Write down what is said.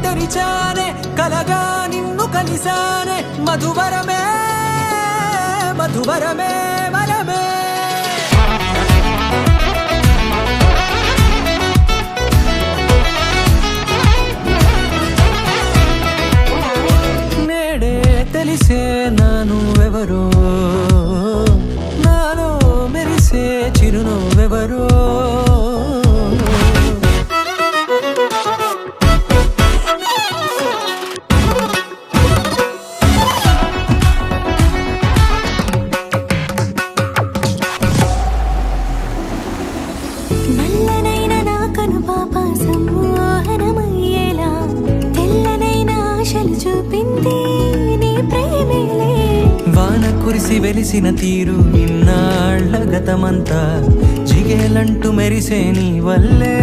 తెరిచానే కలగా నిన్ను కలిసానే మధువరమే మధువరమే వరమే నేడే తెలిసే నానువెవరో నాలో మెరిసే చిరునవ్వెవరో నల్లనైన నా కనుపాప సమ్మోహనమయ్యేలా తెల్లనైన ఆశలు చూపింది నీ ప్రేమేలే వాన కురిసి వెలిసిన తీరు ఇన్నాళ్ల గతమంతా జిగేలంటూ మెరిసే నీ వల్లే